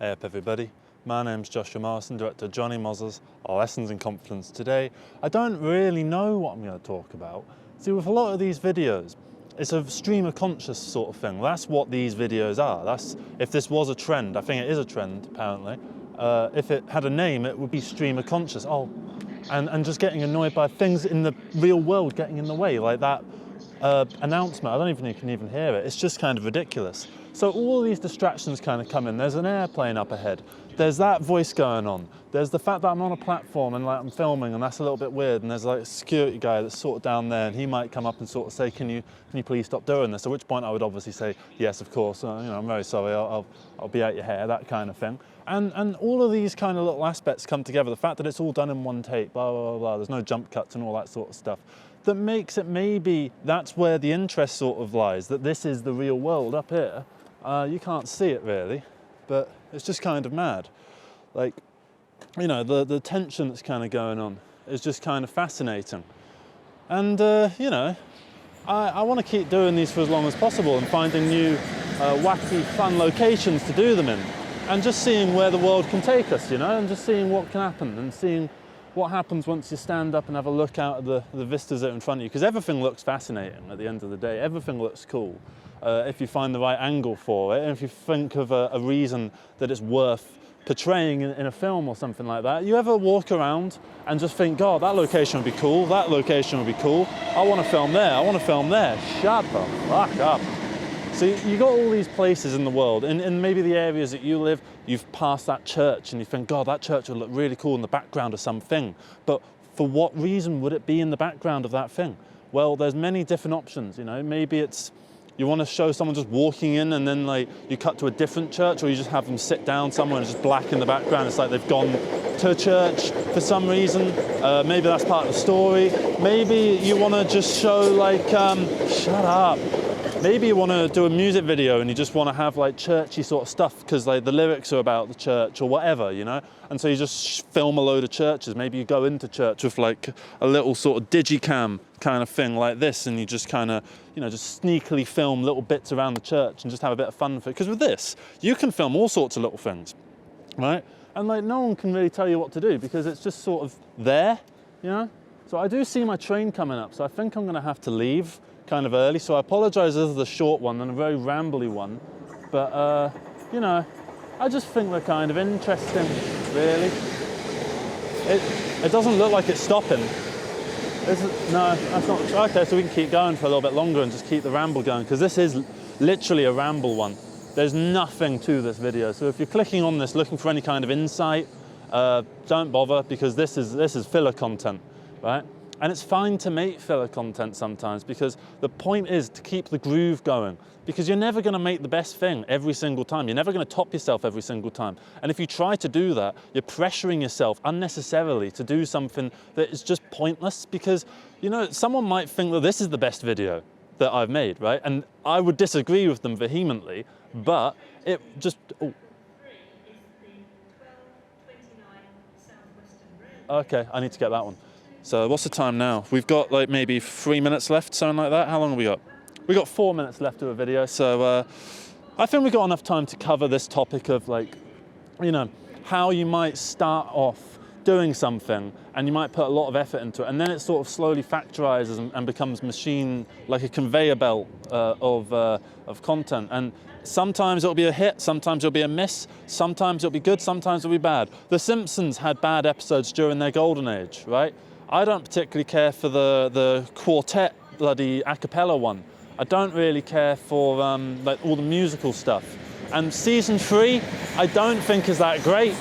Hey up everybody, my name's Joshua Morrison, director of Johnny Moz's Lessons in Confidence. Today, I don't really know what I'm going to talk about. See, with a lot of these videos, it's a stream of conscious sort of thing. That's what these videos are. If this was a trend, I think it is a trend apparently. If it had a name, it would be stream of conscious. And just getting annoyed by things in the real world getting in the way, like that announcement. I don't even know if you can even hear it. It's just kind of ridiculous. So all these distractions kind of come in. There's an airplane up ahead. There's that voice going on. There's the fact that I'm on a platform and like I'm filming, and that's a little bit weird. And there's like a security guy that's sort of down there, and he might come up and sort of say, "Can you please stop doing this?" At which point I would obviously say, "Yes, of course. I'm very sorry. I'll be out your hair," that kind of thing. And all of these kind of little aspects come together. The fact that it's all done in one take, blah blah blah blah. There's no jump cuts and all that sort of stuff. That makes it maybe that's where the interest sort of lies. That this is the real world up here. You can't see it really, but it's just kind of mad. Like, the tension that's kind of going on is just kind of fascinating. And, I want to keep doing these for as long as possible and finding new, wacky, fun locations to do them in. And just seeing where the world can take us, and just seeing what can happen and seeing what happens once you stand up and have a look out at the vistas that are in front of you. Because everything looks fascinating at the end of the day. Everything looks cool. If you find the right angle for it, and if you think of a reason that it's worth portraying in a film or something like that. You ever walk around and just think, God, that location would be cool, that location would be cool, I want to film there, I want to film there. Shut the fuck up. So you got all these places in the world, in maybe the areas that you live, you've passed that church and you think, God, that church would look really cool in the background of something. But for what reason would it be in the background of that thing? Well, there's many different options, maybe it's you want to show someone just walking in and then like you cut to a different church, or you just have them sit down somewhere and it's just black in the background. It's like they've gone to a church for some reason. Maybe that's part of the story. Maybe you want to just show like, shut up. Maybe you want to do a music video and you just want to have like churchy sort of stuff because like the lyrics are about the church or whatever, And so you just film a load of churches. Maybe you go into church with like a little sort of digicam kind of thing like this, and you just kind of, just sneakily film little bits around the church and just have a bit of fun with it. Because with this, you can film all sorts of little things, right? And like no one can really tell you what to do because it's just sort of there, So I do see my train coming up, so I think I'm going to have to leave kind of early, so I apologise this is the short one and a very rambly one, but I just think they're kind of interesting, really. It doesn't look like it's stopping. No, that's not, okay, so we can keep going for a little bit longer and just keep the ramble going, because this is literally a ramble one. There's nothing to this video, so if you're clicking on this looking for any kind of insight, don't bother, because this is filler content, right? And it's fine to make filler content sometimes, because the point is to keep the groove going, because you're never going to make the best thing every single time. You're never going to top yourself every single time. And if you try to do that, you're pressuring yourself unnecessarily to do something that is just pointless, because, someone might think that this is the best video that I've made, right? And I would disagree with them vehemently, but it just... Oh. Okay, I need to get that one. So what's the time now? We've got like maybe 3 minutes left, something like that. How long have we got? We've got 4 minutes left of a video. So I think we've got enough time to cover this topic of like, how you might start off doing something and you might put a lot of effort into it, and then it sort of slowly factorizes and becomes machine, like a conveyor belt of content. And sometimes it'll be a hit, sometimes it'll be a miss, sometimes it'll be good, sometimes it'll be bad. The Simpsons had bad episodes during their golden age, right? I don't particularly care for the quartet bloody a cappella one. I don't really care for like all the musical stuff. And season 3, I don't think is that great.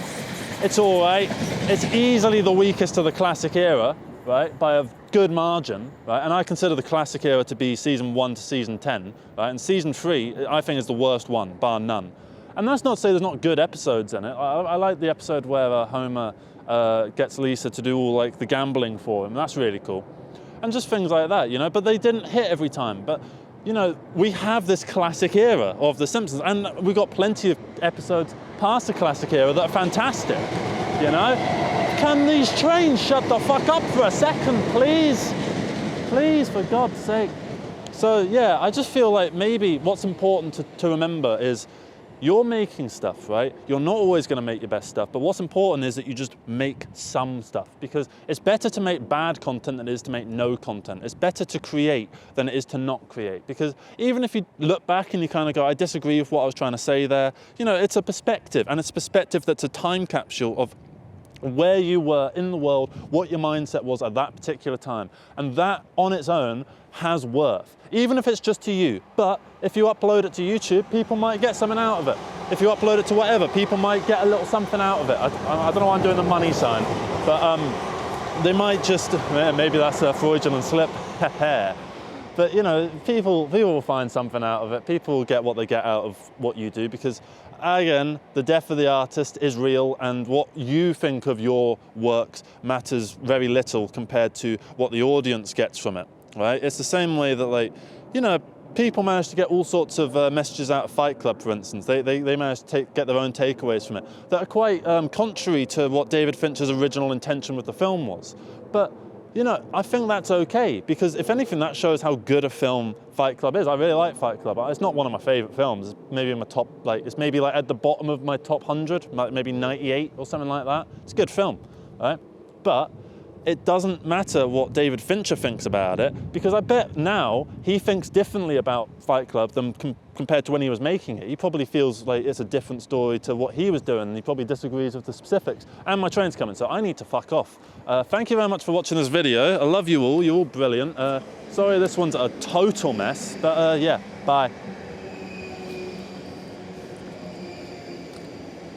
It's all right. It's easily the weakest of the classic era, right? By a good margin, right? And I consider the classic era to be season 1 to season 10, right? And season 3, I think is the worst one, bar none. And that's not to say there's not good episodes in it. I like the episode where Homer gets Lisa to do all like the gambling for him. That's really cool. And just things like that, but they didn't hit every time. But, we have this classic era of The Simpsons, and we've got plenty of episodes past the classic era that are fantastic, Can these trains shut the fuck up for a second, please? Please, for God's sake. So, yeah, I just feel like maybe what's important to remember is you're making stuff, right? You're not always going to make your best stuff, but what's important is that you just make some stuff, because it's better to make bad content than it is to make no content. It's better to create than it is to not create, because even if you look back and you kind of go, I disagree with what I was trying to say there, you know, it's a perspective, and it's a perspective that's a time capsule of where you were in the world, what your mindset was at that particular time. And that on its own has worth, even if it's just to you. But if you upload it to YouTube, people might get something out of it. If you upload it to whatever, people might get a little something out of it. I don't know why I'm doing the money sign, but they might just, maybe that's a Freudian slip. But you know, people will find something out of it. People will get what they get out of what you do, because again, the death of the artist is real, and what you think of your works matters very little compared to what the audience gets from it, right? It's the same way that, like, you know, people manage to get all sorts of messages out of Fight Club, for instance. They manage to get their own takeaways from it that are quite contrary to what David Fincher's original intention with the film was. But you know, I think that's okay, because if anything, that shows how good a film Fight Club is. I really like Fight Club. It's not one of my favorite films. It's maybe in my top, like, it's maybe like at the bottom of my top 100, maybe 98 or something like that. It's a good film, right? But it doesn't matter what David Fincher thinks about it, because I bet now he thinks differently about Fight Club than compared to when he was making it. He probably feels like it's a different story to what he was doing, and he probably disagrees with the specifics. And my train's coming, so I need to fuck off. Thank you very much for watching this video. I love you all, you're all brilliant. Sorry this one's a total mess, but yeah, bye.